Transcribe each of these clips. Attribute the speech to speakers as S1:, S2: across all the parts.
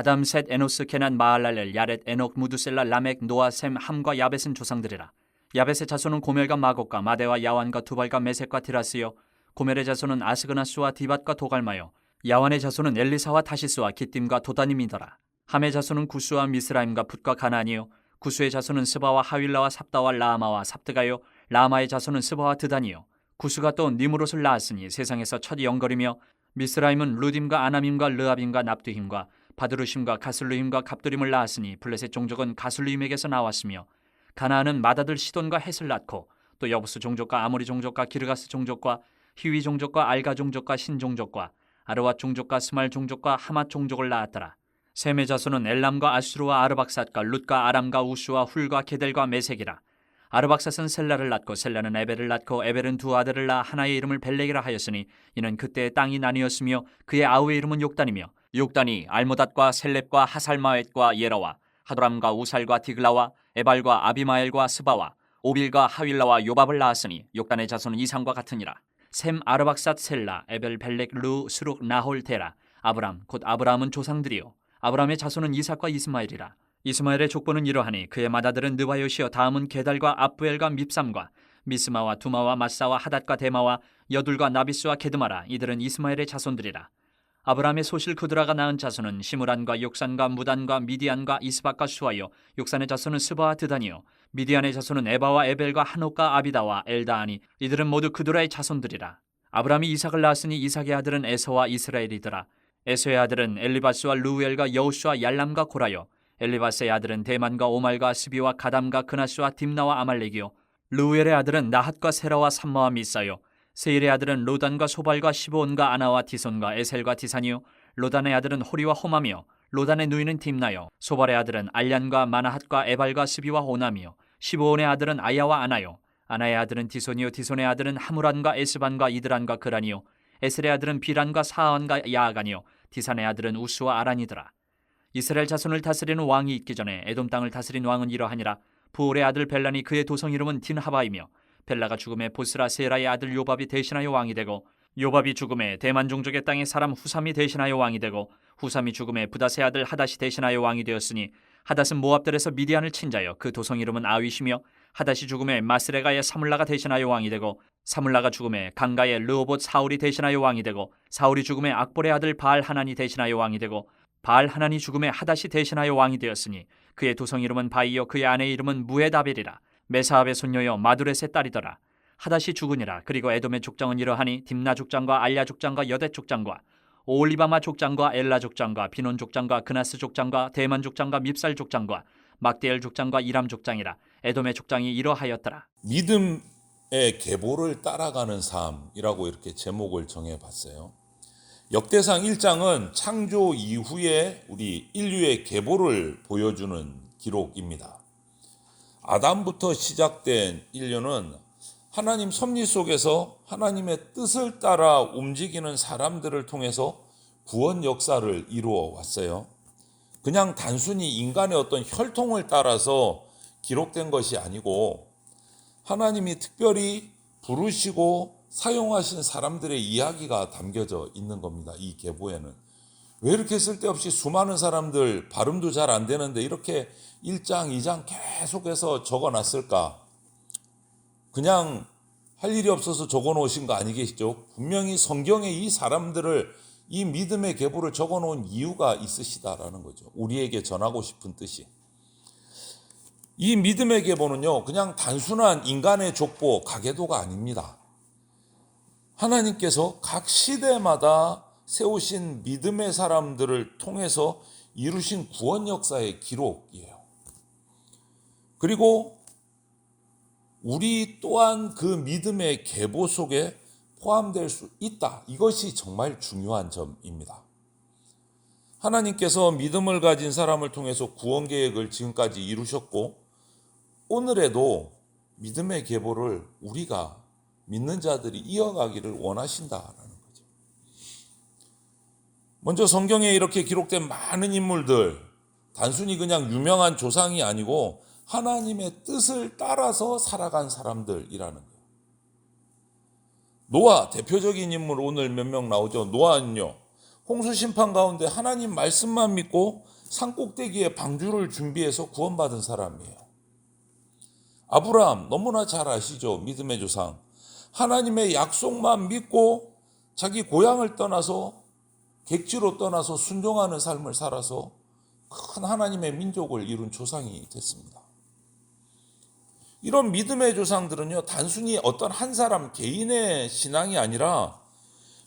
S1: 아담, 셋, 에노스, 케난, 마할랄엘, 야렛, 에녹, 무두셀라, 라멕, 노아, 셈, 함과 야벳은 조상들이라. 야벳의 자손은 고멜과 마곡과 마대와 야완과 두발과 메섹과 디라스요. 고멜의 자손은 아스그나스와 디밧과 도갈마요. 야완의 자손은 엘리사와 다시스와 기띔과 도다님이더라. 함의 자손은 구스와 미스라임과 붓과 가나니요. 구스의 자손은 스바와 하윌라와 삽다와 라마와 삽드가요. 라마의 자손은 스바와 드다니요. 구스가 또 니무롯을 낳았으니 세상에서 첫 영걸이며, 미스라임은 루딤과 아나밈과 르압임과 납두힘과 바드루심과 가슬루힘과 갑두림을 낳았으니 블레셋 종족은 가슬루힘에게서 나왔으며, 가나안은 맏아들 시돈과 헷을 낳고 또 여부스 종족과 아모리 종족과 기르가스 종족과 히위 종족과 알가 종족과 신 종족과 아르왓 종족과 스말 종족과 하맛 종족을 낳았더라. 셈의 자손은 엘람과 아수르와 아르박삿과 룻과 아람과 우스와 훌과 게델과 메색이라. 아르박삿은 셀라를 낳고 셀라는 에벨을 낳고 에벨은 두 아들을 낳아 하나의 이름을 벨렉이라 하였으니 이는 그때의 땅이 나뉘었으며 그의 아우의 이름은 욕단이며, 욕단이 알모닷과 셀렙과 하살마웻과 예라와 하도람과 우살과 디글라와 에발과 아비마엘과 스바와 오빌과 하윌라와 요밥을 낳았으니 욕단의 자손은 이상과 같으니라. 셈, 아르박삿, 셀라, 에벨, 벨렉, 루, 스룩, 나홀, 데라. 아브람 곧 아브라함은 조상들이요 아브라함의 자손은 이삭과 이스마엘이라. 이스마엘의 족보는 이러하니 그의 맏아들은 느바요시여, 다음은 게달과 압부엘과 밉삼과 미스마와 두마와 마사와 하닷과 데마와 여둘과 나비스와 게드마라. 이들은 이스마엘의 자손들이라. 아브라함의 소실 그드라가 낳은 자손은 시므란과 욕산과 무단과 미디안과 이스박과 수아요. 욕산의 자손은 스바와 드다니요. 미디안의 자손은 에바와 에벨과 한옥과 아비다와 엘다하니 이들은 모두 그드라의 자손들이라. 아브라함이 이삭을 낳았으니 이삭의 아들은 에서와 이스라엘이더라. 에서의 아들은 엘리바스와 루엘과 여우스와 얄람과 고라요. 엘리바스의 아들은 대만과 오말과 스비와 가담과 그나스와 딥나와 아말렉이요. 루엘의 아들은 나핫과 세라와 삼마와 미사요. 세일의 아들은 로단과 소발과 시브온과 아나와 디손과 에셀과 디산이요. 로단의 아들은 호리와 호맘이요. 로단의 누이는 딥나요. 소발의 아들은 알얀과 마나핫과 에발과 스비와 호남이요. 시브온의 아들은 아야와 아나요. 아나의 아들은 디손이요. 디손의 아들은 하무란과 에스반과 이드란과 그란이요. 에셀의 아들은 비란과 사안과 야아간이요. 디산의 아들은 우스와 아란이더라. 이스라엘 자손을 다스리는 왕이 있기 전에 에돔 땅을 다스린 왕은 이러하니라. 부올의 아들 벨란이 그의 도성 이름은 딘하바이며, 벨라가 죽음에 보스라 세라의 아들 요밥이 대신하여 왕이 되고, 요밥이 죽음에 대만 종족의 땅의 사람 후삼이 대신하여 왕이 되고, 후삼이 죽음에 부닷의 아들 하닷이 대신하여 왕이 되었으니, 하닷은 모압들에서 미디안을 친 자여 그 도성 이름은 아윗이며, 하닷이 죽음에 마스레가의 사물라가 대신하여 왕이 되고, 사물라가 죽음에 강가의 르호봇 사울이 대신하여 왕이 되고, 사울이 죽음에 악볼의 아들 바알 하난이 대신하여 왕이 되고, 바알 하난이 죽음에 하닷이 대신하여 왕이 되었으니 그의 도성 이름은 바이요 그의 아내의 이름은 무에다벨이라. 메사압의 손녀여 마두렛의 딸이더라. 하닷이 죽으니라. 그리고 에돔의 족장은 이러하니 딥나 족장과 알야 족장과 여대 족장과 오올리바마 족장과 엘라 족장과 비논 족장과 그나스 족장과 대만 족장과 밉살 족장과 막디엘 족장과 이람 족장이라. 에돔의 족장이 이러하였더라.
S2: 믿음의 계보를 따라가는 삶이라고 이렇게 제목을 정해봤어요. 역대상 1장은 창조 이후에 우리 인류의 계보를 보여주는 기록입니다. 아담부터 시작된 인류는 하나님 섭리 속에서 하나님의 뜻을 따라 움직이는 사람들을 통해서 구원 역사를 이루어 왔어요. 그냥 단순히 인간의 어떤 혈통을 따라서 기록된 것이 아니고 하나님이 특별히 부르시고 사용하신 사람들의 이야기가 담겨져 있는 겁니다. 이 계보에는. 왜 이렇게 쓸데없이 수많은 사람들 발음도 잘 안 되는데 이렇게 1장, 2장 계속해서 적어놨을까? 그냥 할 일이 없어서 적어놓으신 거 아니겠죠? 분명히 성경에 이 사람들을, 이 믿음의 계보를 적어놓은 이유가 있으시다라는 거죠. 우리에게 전하고 싶은 뜻이. 이 믿음의 계보는요, 그냥 단순한 인간의 족보, 가계도가 아닙니다. 하나님께서 각 시대마다 세우신 믿음의 사람들을 통해서 이루신 구원 역사의 기록이에요. 그리고 우리 또한 그 믿음의 계보 속에 포함될 수 있다. 이것이 정말 중요한 점입니다. 하나님께서 믿음을 가진 사람을 통해서 구원 계획을 지금까지 이루셨고, 오늘에도 믿음의 계보를 우리가 믿는 자들이 이어가기를 원하신다라는 거죠. 먼저 성경에 이렇게 기록된 많은 인물들, 단순히 그냥 유명한 조상이 아니고 하나님의 뜻을 따라서 살아간 사람들이라는 거예요. 노아, 대표적인 인물 오늘 몇 명 나오죠. 노아는요, 홍수 심판 가운데 하나님 말씀만 믿고 산꼭대기에 방주를 준비해서 구원받은 사람이에요. 아브라함 너무나 잘 아시죠? 믿음의 조상. 하나님의 약속만 믿고 자기 고향을 떠나서 객지로 떠나서 순종하는 삶을 살아서 큰 하나님의 민족을 이룬 조상이 됐습니다. 이런 믿음의 조상들은요, 단순히 어떤 한 사람 개인의 신앙이 아니라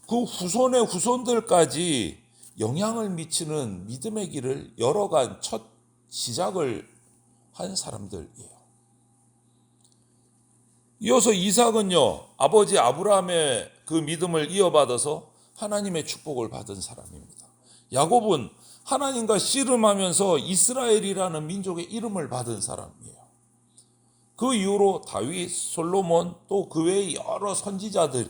S2: 그 후손의 후손들까지 영향을 미치는 믿음의 길을 열어간 첫 시작을 한 사람들이에요. 이어서 이삭은요, 아버지 아브라함의 그 믿음을 이어받아서 하나님의 축복을 받은 사람입니다. 야곱은 하나님과 씨름하면서 이스라엘이라는 민족의 이름을 받은 사람이에요. 그 이후로 다윗, 솔로몬 또 그 외의 여러 선지자들,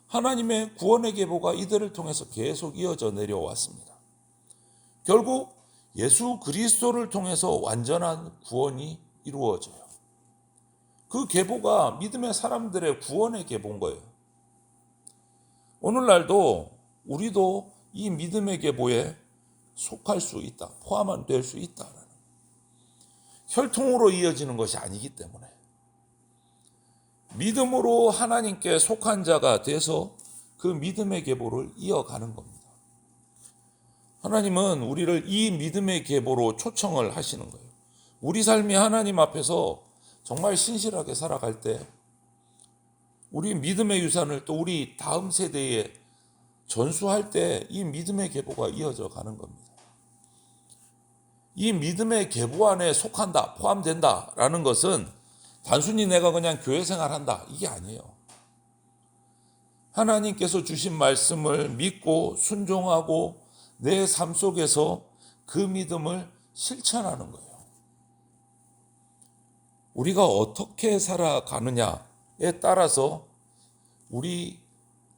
S2: 하나님의 구원의 계보가 이들을 통해서 계속 이어져 내려왔습니다. 결국 예수 그리스도를 통해서 완전한 구원이 이루어져요. 그 계보가 믿음의 사람들의 구원의 계보인 거예요. 오늘날도 우리도 이 믿음의 계보에 속할 수 있다, 포함 될 수 있다라는, 혈통으로 이어지는 것이 아니기 때문에 믿음으로 하나님께 속한 자가 돼서 그 믿음의 계보를 이어가는 겁니다. 하나님은 우리를 이 믿음의 계보로 초청을 하시는 거예요. 우리 삶이 하나님 앞에서 정말 신실하게 살아갈 때 우리 믿음의 유산을 또 우리 다음 세대에 전수할 때 이 믿음의 계보가 이어져 가는 겁니다. 이 믿음의 계보 안에 속한다, 포함된다라는 것은 단순히 내가 그냥 교회 생활한다, 이게 아니에요. 하나님께서 주신 말씀을 믿고 순종하고 내 삶 속에서 그 믿음을 실천하는 거예요. 우리가 어떻게 살아가느냐에 따라서 우리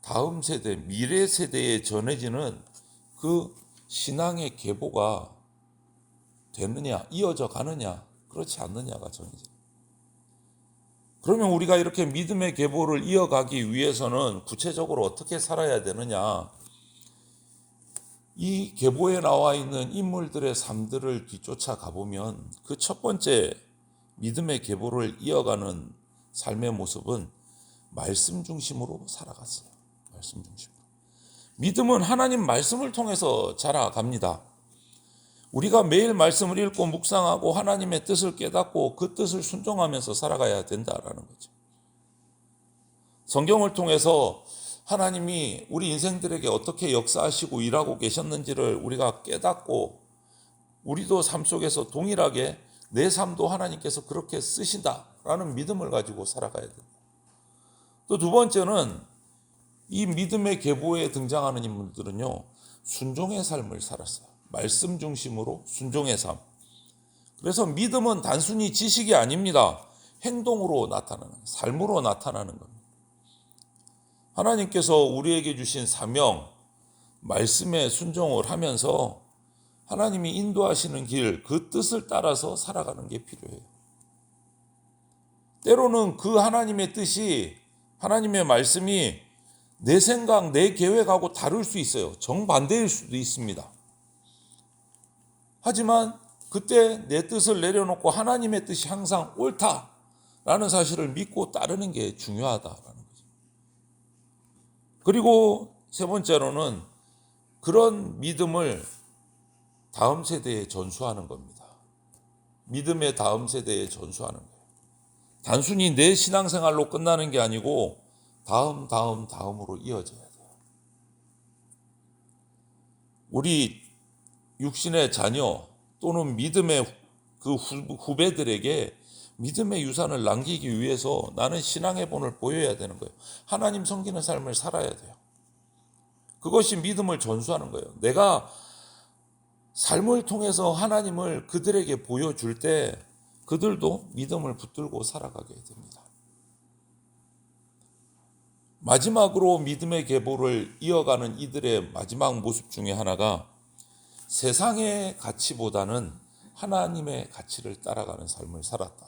S2: 다음 세대, 미래 세대에 전해지는 그 신앙의 계보가 되느냐, 이어져 가느냐, 그렇지 않느냐가 정해져요. 그러면 우리가 이렇게 믿음의 계보를 이어가기 위해서는 구체적으로 어떻게 살아야 되느냐? 이 계보에 나와 있는 인물들의 삶들을 뒤쫓아 가보면 그 첫 번째 믿음의 계보를 이어가는 삶의 모습은 말씀 중심으로 살아갔어요. 말씀 중심으로. 믿음은 하나님 말씀을 통해서 자라갑니다. 우리가 매일 말씀을 읽고 묵상하고 하나님의 뜻을 깨닫고 그 뜻을 순종하면서 살아가야 된다라는 거죠. 성경을 통해서 하나님이 우리 인생들에게 어떻게 역사하시고 일하고 계셨는지를 우리가 깨닫고 우리도 삶 속에서 동일하게 내 삶도 하나님께서 그렇게 쓰신다라는 믿음을 가지고 살아가야 된다. 또 두 번째는 이 믿음의 계보에 등장하는 인물들은요, 순종의 삶을 살았어요. 말씀 중심으로 순종의 삶. 그래서 믿음은 단순히 지식이 아닙니다. 행동으로 나타나는, 삶으로 나타나는 겁니다. 하나님께서 우리에게 주신 사명, 말씀에 순종을 하면서 하나님이 인도하시는 길, 그 뜻을 따라서 살아가는 게 필요해요. 때로는 그 하나님의 뜻이, 하나님의 말씀이 내 생각, 내 계획하고 다를 수 있어요. 정반대일 수도 있습니다. 하지만 그때 내 뜻을 내려놓고 하나님의 뜻이 항상 옳다라는 사실을 믿고 따르는 게 중요하다라는 거죠. 그리고 세 번째로는 그런 믿음을 다음 세대에 전수하는 겁니다. 믿음의 다음 세대에 전수하는 거예요. 단순히 내 신앙생활로 끝나는 게 아니고 다음으로 이어져야 돼요. 우리 육신의 자녀 또는 믿음의 그 후배들에게 믿음의 유산을 남기기 위해서 나는 신앙의 본을 보여야 되는 거예요. 하나님 섬기는 삶을 살아야 돼요. 그것이 믿음을 전수하는 거예요. 내가 삶을 통해서 하나님을 그들에게 보여줄 때 그들도 믿음을 붙들고 살아가게 됩니다. 마지막으로 믿음의 계보를 이어가는 이들의 마지막 모습 중에 하나가 세상의 가치보다는 하나님의 가치를 따라가는 삶을 살았다.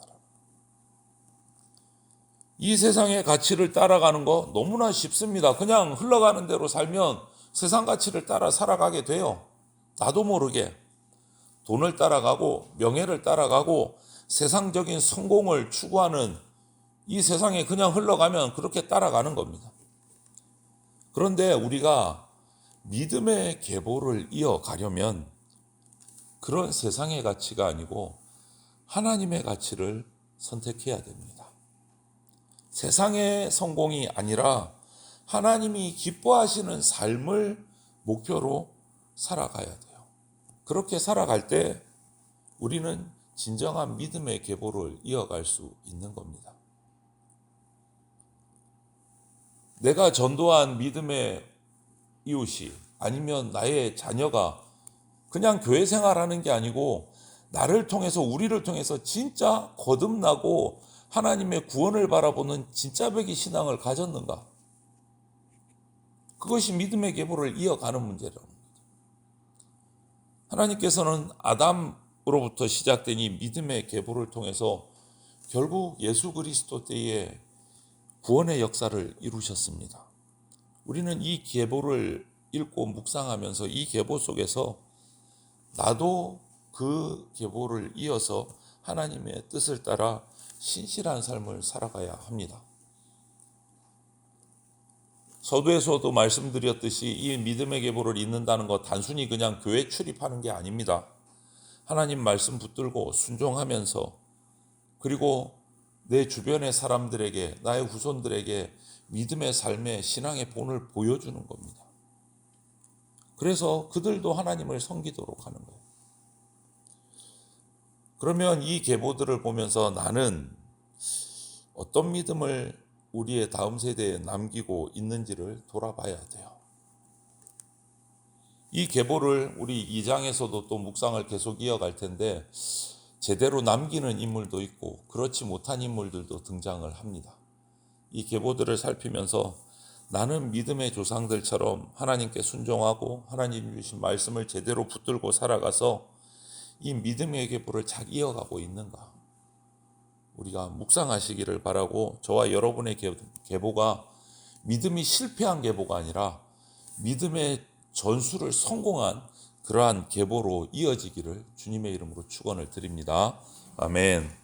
S2: 이 세상의 가치를 따라가는 거 너무나 쉽습니다. 그냥 흘러가는 대로 살면 세상 가치를 따라 살아가게 돼요. 나도 모르게 돈을 따라가고 명예를 따라가고 세상적인 성공을 추구하는 이 세상에 그냥 흘러가면 그렇게 따라가는 겁니다. 그런데 우리가 믿음의 계보를 이어가려면 그런 세상의 가치가 아니고 하나님의 가치를 선택해야 됩니다. 세상의 성공이 아니라 하나님이 기뻐하시는 삶을 목표로 살아가야 돼요. 그렇게 살아갈 때 우리는 진정한 믿음의 계보를 이어갈 수 있는 겁니다. 내가 전도한 믿음의 이웃이 아니면 나의 자녀가 그냥 교회 생활하는 게 아니고 나를 통해서 우리를 통해서 진짜 거듭나고 하나님의 구원을 바라보는 진짜 백의 신앙을 가졌는가? 그것이 믿음의 계보를 이어가는 문제라는 겁니다. 하나님께서는 아담으로부터 시작된 이 믿음의 계보를 통해서 결국 예수 그리스도 때에 구원의 역사를 이루셨습니다. 우리는 이 계보를 읽고 묵상하면서 이 계보 속에서 나도 그 계보를 이어서 하나님의 뜻을 따라 신실한 삶을 살아가야 합니다. 서두에서도 말씀드렸듯이 이 믿음의 계보를 잇는다는 것 단순히 그냥 교회 출입하는 게 아닙니다. 하나님 말씀 붙들고 순종하면서 그리고 내 주변의 사람들에게 나의 후손들에게 믿음의 삶의 신앙의 본을 보여주는 겁니다. 그래서 그들도 하나님을 섬기도록 하는 거예요. 그러면 이 계보들을 보면서 나는 어떤 믿음을 우리의 다음 세대에 남기고 있는지를 돌아봐야 돼요. 이 계보를 우리 2장에서도 또 묵상을 계속 이어갈 텐데 제대로 남기는 인물도 있고 그렇지 못한 인물들도 등장을 합니다. 이 계보들을 살피면서 나는 믿음의 조상들처럼 하나님께 순종하고 하나님 주신 말씀을 제대로 붙들고 살아가서 이 믿음의 계보를 잘 이어가고 있는가? 우리가 묵상하시기를 바라고 저와 여러분의 계보가 믿음이 실패한 계보가 아니라 믿음의 전술을 성공한 그러한 계보로 이어지기를 주님의 이름으로 축원을 드립니다. 아멘.